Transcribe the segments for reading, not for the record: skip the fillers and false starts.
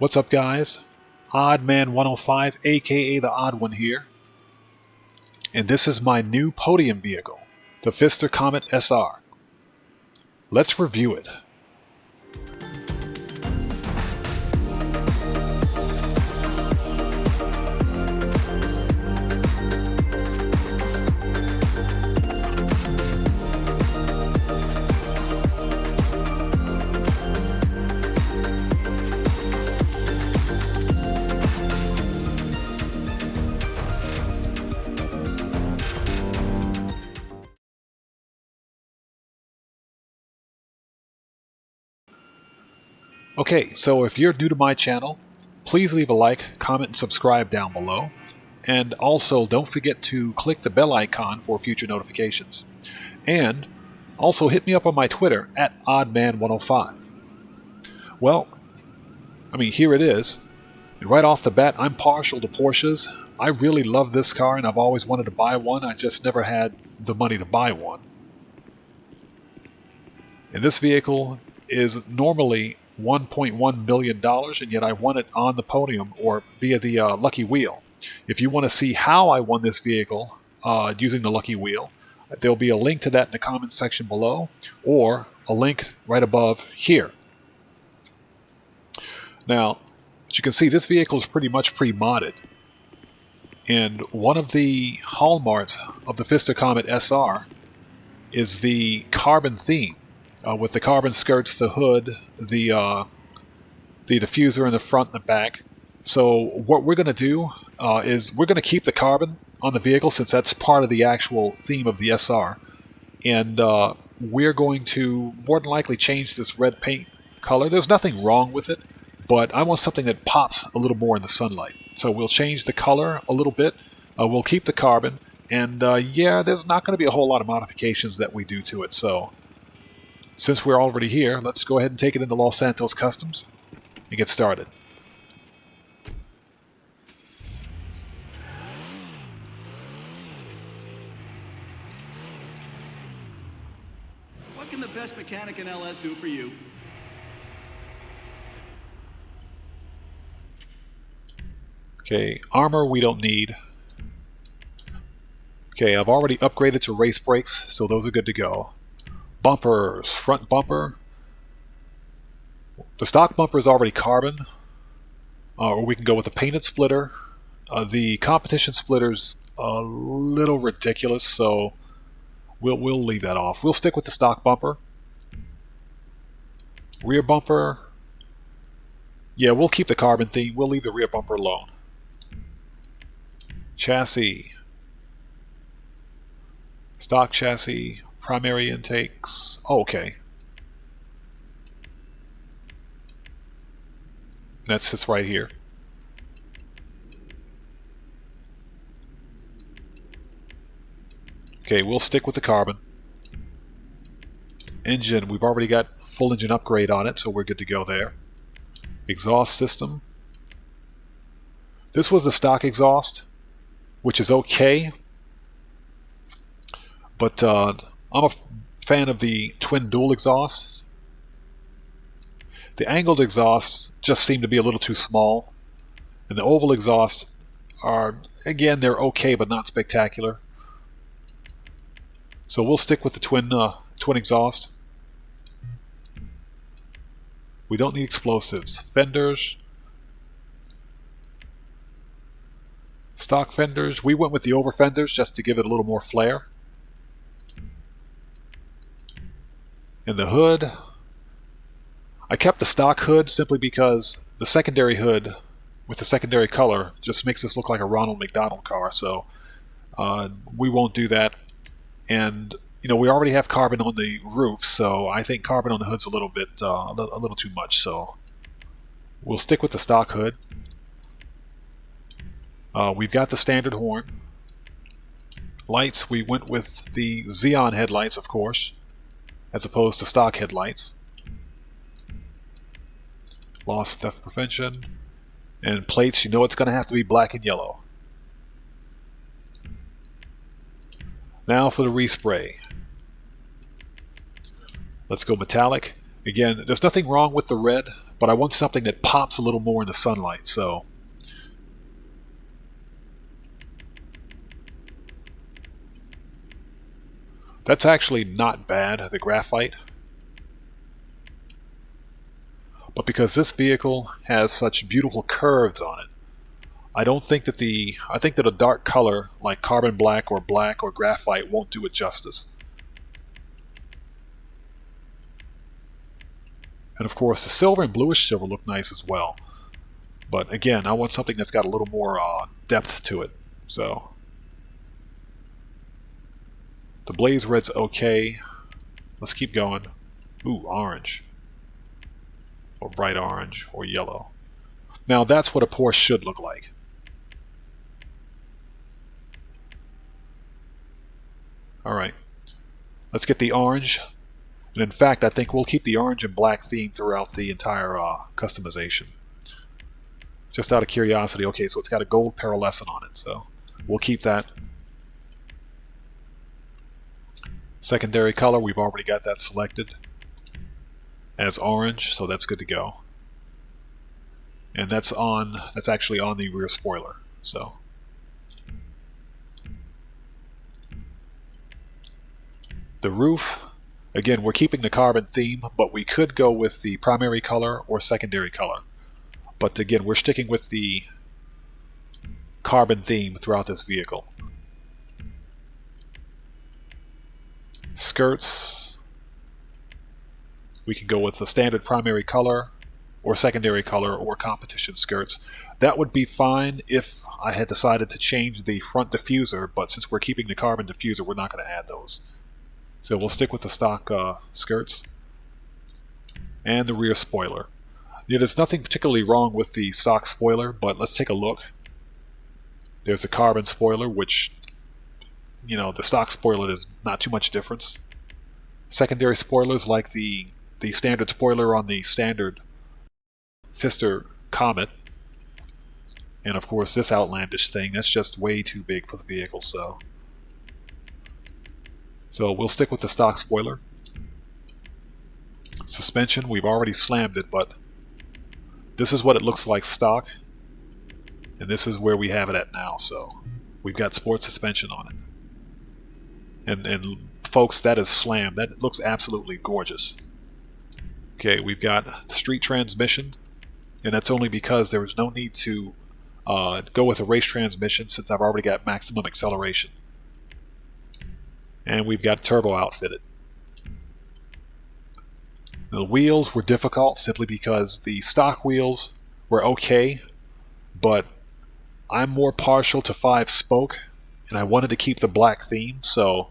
What's up, guys? Oddman105, aka the Odd One here, and this is my new Podium vehicle, the Phister Comet SR. Let's review it. Okay, so if you're new to my channel, please leave a like, comment, and subscribe down below. And also, don't forget to click the bell icon for future notifications. And also hit me up on my Twitter at Oddman105. Well, here it is. And right off the bat, I'm partial to Porsches. I really love this car and I've always wanted to buy one. I just never had the money to buy one. And this vehicle is normally $1.1 million, and yet I won it on the podium or via the lucky wheel. If you want to see how I won this vehicle using the lucky wheel, there'll be a link to that in the comments section below, or a link right above here. Now, as you can see, this vehicle is pretty much pre-modded, and one of the hallmarks of the Phister Comet SR is the carbon theme. With the carbon skirts, the hood, the diffuser in the front and the back. So what we're going to do is we're going to keep the carbon on the vehicle since that's part of the actual theme of the SR. And we're going to more than likely change this red paint color. There's nothing wrong with it, but I want something that pops a little more in the sunlight. So we'll change the color a little bit. We'll keep the carbon. And yeah, there's not going to be a whole lot of modifications that we do to it. So since we're already here, let's go ahead and take it into Los Santos Customs and get started. What can the best mechanic in LS do for you? Okay, armor we don't need. Okay, I've already upgraded to race brakes, so those are good to go. Bumpers, front bumper. The stock bumper is already carbon, or we can go with a painted splitter. The competition splitter's a little ridiculous, so we'll leave that off. We'll stick with the stock bumper. Rear bumper. Yeah, we'll keep the carbon theme. We'll leave the rear bumper alone. Chassis. Stock chassis. Primary intakes. Oh, okay. And that sits right here. Okay, we'll stick with the carbon. Engine, we've already got full engine upgrade on it, so we're good to go there. Exhaust system. This was the stock exhaust, which is okay, but I'm a fan of the twin dual exhausts. The angled exhausts just seem to be a little too small, and the oval exhausts are, again, they're okay but not spectacular. So we'll stick with the twin exhaust. We don't need explosives. Fenders. Stock fenders. We went with the over fenders just to give it a little more flair. And the hood, I kept the stock hood simply because the secondary hood with the secondary color just makes this look like a Ronald McDonald car, so we won't do that. And we already have carbon on the roof, so I think carbon on the hood's a little bit a little too much, so we'll stick with the stock hood. We've got the standard horn. Lights, we went with the Xeon headlights, of course, as opposed to stock headlights. Loss theft prevention. And plates, it's going to have to be black and yellow. Now for the respray. Let's go metallic. Again, there's nothing wrong with the red, but I want something that pops a little more in the sunlight, so that's actually not bad, the graphite. But because this vehicle has such beautiful curves on it, I don't think that I think that a dark color like carbon black or graphite won't do it justice. And of course the silver and bluish silver look nice as well. But again, I want something that's got a little more depth to it. So the blaze red's okay. Let's keep going. Ooh, orange. Or bright orange or yellow. Now that's what a Porsche should look like. Alright, let's get the orange. And in fact, I think we'll keep the orange and black theme throughout the entire customization. Just out of curiosity, okay, so it's got a gold pearlescent on it, so we'll keep that. Secondary color, we've already got that selected as orange, so that's good to go. And that's actually on the rear spoiler, so. The roof, again, we're keeping the carbon theme, but we could go with the primary color or secondary color. But again, we're sticking with the carbon theme throughout this vehicle. Skirts, we can go with the standard primary color or secondary color or competition skirts. That would be fine if I had decided to change the front diffuser, but since we're keeping the carbon diffuser, we're not going to add those. So we'll stick with the stock skirts and the rear spoiler. Yeah, there's nothing particularly wrong with the stock spoiler, but let's take a look. There's a carbon spoiler, which, you know, the stock spoiler is not too much difference. Secondary spoilers like the standard spoiler on the standard Phister Comet. And of course this outlandish thing, that's just way too big for the vehicle, so we'll stick with the stock spoiler. Suspension, we've already slammed it, but this is what it looks like stock. And this is where we have it at now, so we've got sport suspension on it. And folks, that is slammed. That looks absolutely gorgeous. Okay, we've got the street transmission, and that's only because there was no need to go with a race transmission since I've already got maximum acceleration. And we've got turbo outfitted. The wheels were difficult simply because the stock wheels were okay, but I'm more partial to 5-spoke, and I wanted to keep the black theme, so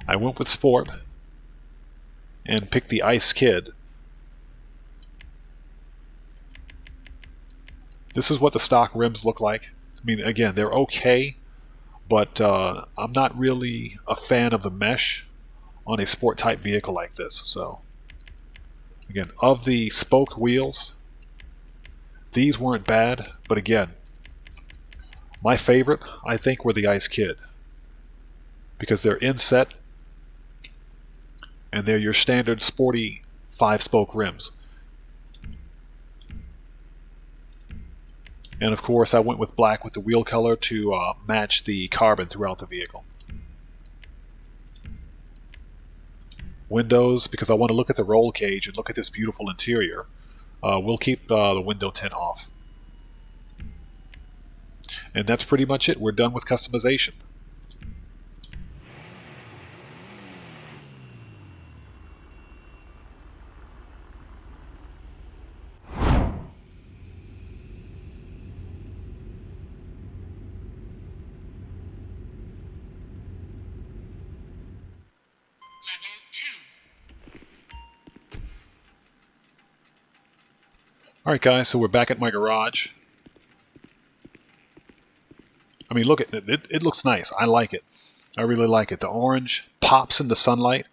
I went with Sport and picked the Ice Kid. This is what the stock rims look like. I mean, again, they're okay, but I'm not really a fan of the mesh on a sport type vehicle like this. So again, of the spoke wheels, these weren't bad, but again, my favorite I think were the Ice Kid, because they're inset and they're your standard sporty 5-spoke rims. And of course I went with black with the wheel color to match the carbon throughout the vehicle. Windows, because I want to look at the roll cage and look at this beautiful interior, we'll keep the window tint off. And that's pretty much it. We're done with customization. Alright guys, so we're back at my garage. I mean, look at it. It looks nice. I like it. I really like it. The orange pops in the sunlight.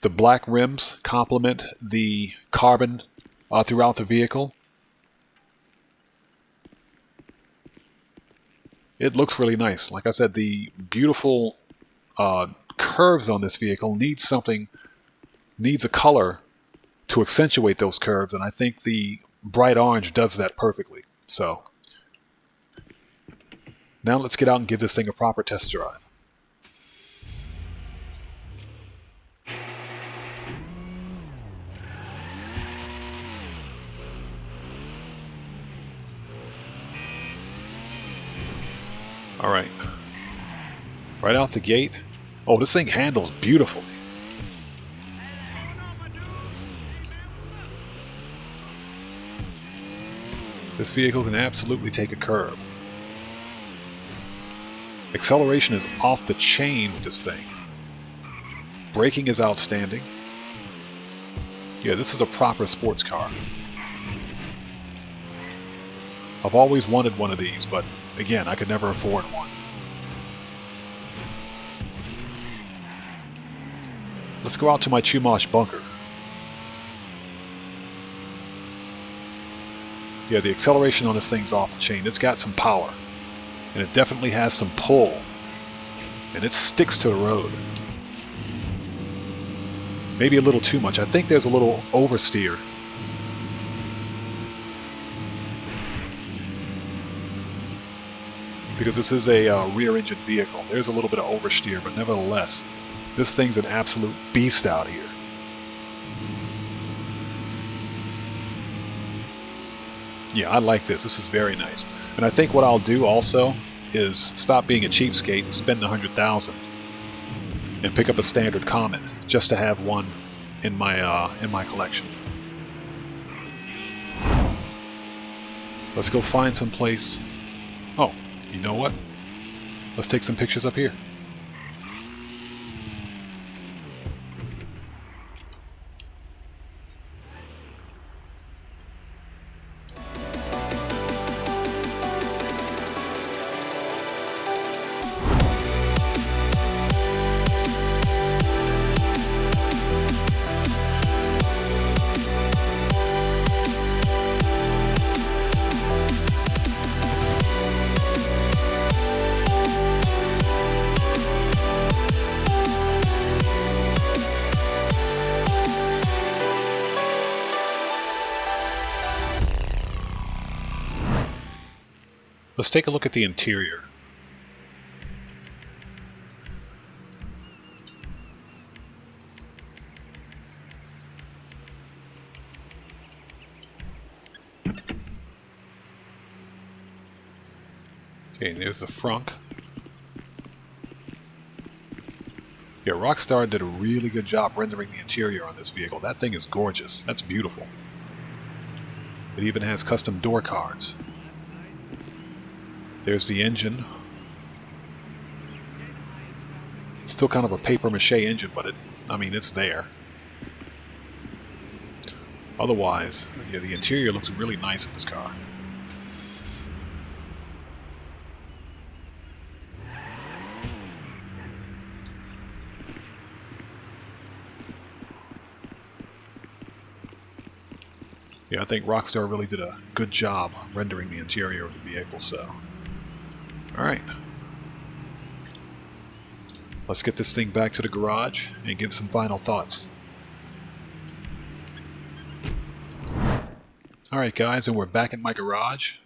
The black rims complement the carbon throughout the vehicle. It looks really nice. Like I said, the beautiful curves on this vehicle need something needs a color to accentuate those curves, and I think the bright orange does that perfectly. So now let's get out and give this thing a proper test drive. All right, right out the gate. Oh, this thing handles beautifully. This vehicle can absolutely take a curb. Acceleration is off the chain with this thing. Braking is outstanding. Yeah, this is a proper sports car. I've always wanted one of these, but again, I could never afford one. Let's go out to my Chumash bunker. Yeah, the acceleration on this thing's off the chain. It's got some power, and it definitely has some pull, and it sticks to the road. Maybe a little too much. I think there's a little oversteer. Because this is a rear-engine vehicle. There's a little bit of oversteer, but nevertheless, this thing's an absolute beast out here. Yeah, I like this. This is very nice. And I think what I'll do also is stop being a cheapskate and spend $100,000 and pick up a standard Comet just to have one in my collection. Let's go find some place. Oh, you know what? Let's take some pictures up here. Let's take a look at the interior. Okay, and there's the frunk. Yeah, Rockstar did a really good job rendering the interior on this vehicle. That thing is gorgeous. That's beautiful. It even has custom door cards. There's the engine. Still kind of a paper-mache engine, but it's there. Otherwise, yeah, the interior looks really nice in this car. Yeah, I think Rockstar really did a good job rendering the interior of the vehicle, so... Alright. Let's get this thing back to the garage and give some final thoughts. Alright guys, and we're back in my garage.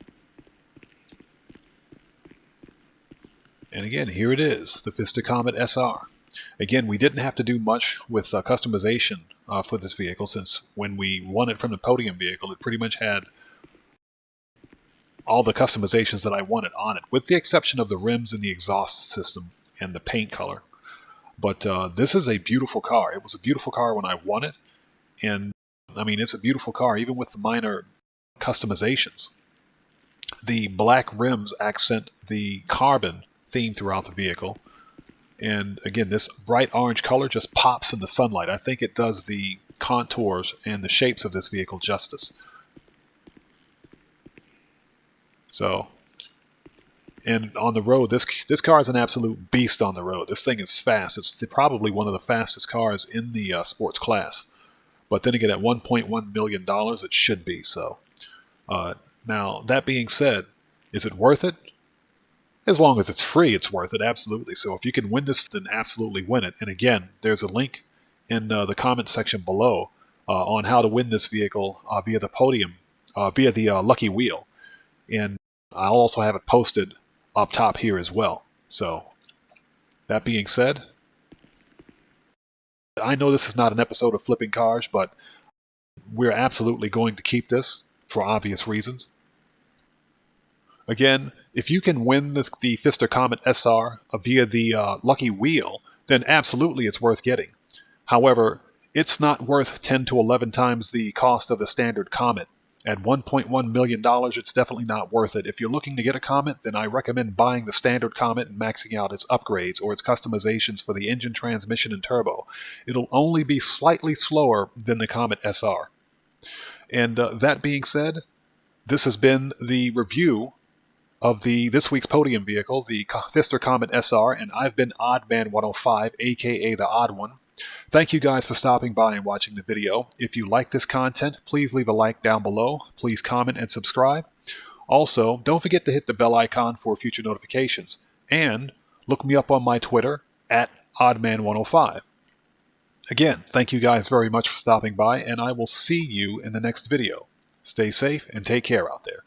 And again, here it is, the Phister Comet SR. Again, we didn't have to do much with customization for this vehicle, since when we won it from the Podium vehicle, it pretty much had all the customizations that I wanted on it, with the exception of the rims and the exhaust system and the paint color. But this is a beautiful car. It was a beautiful car when I won it, and it's a beautiful car even with the minor customizations. The black rims accent the carbon theme throughout the vehicle, and again, this bright orange color just pops in the sunlight. I think it does the contours and the shapes of this vehicle justice. So, and on the road, this car is an absolute beast on the road. This thing is fast. It's probably one of the fastest cars in the sports class. But then again, at $1.1 million, it should be. So, now, that being said, is it worth it? As long as it's free, it's worth it, absolutely. So if you can win this, then absolutely win it. And again, there's a link in the comment section below on how to win this vehicle via the Podium, via the Lucky Wheel. And I'll also have it posted up top here as well. So, that being said, I know this is not an episode of Flipping Cars, but we're absolutely going to keep this for obvious reasons. Again, if you can win the Phister Comet SR via the Lucky Wheel, then absolutely it's worth getting. However, it's not worth 10 to 11 times the cost of the standard Comet. At $1.1 million, it's definitely not worth it. If you're looking to get a Comet, then I recommend buying the standard Comet and maxing out its upgrades or its customizations for the engine, transmission, and turbo. It'll only be slightly slower than the Comet SR. And that being said, this has been the review of this week's Podium vehicle, the Phister Comet SR, and I've been Oddman105, aka the Odd One. Thank you guys for stopping by and watching the video. If you like this content, please leave a like down below. Please comment and subscribe. Also, don't forget to hit the bell icon for future notifications. And look me up on my Twitter, at Oddman105. Again, thank you guys very much for stopping by, and I will see you in the next video. Stay safe and take care out there.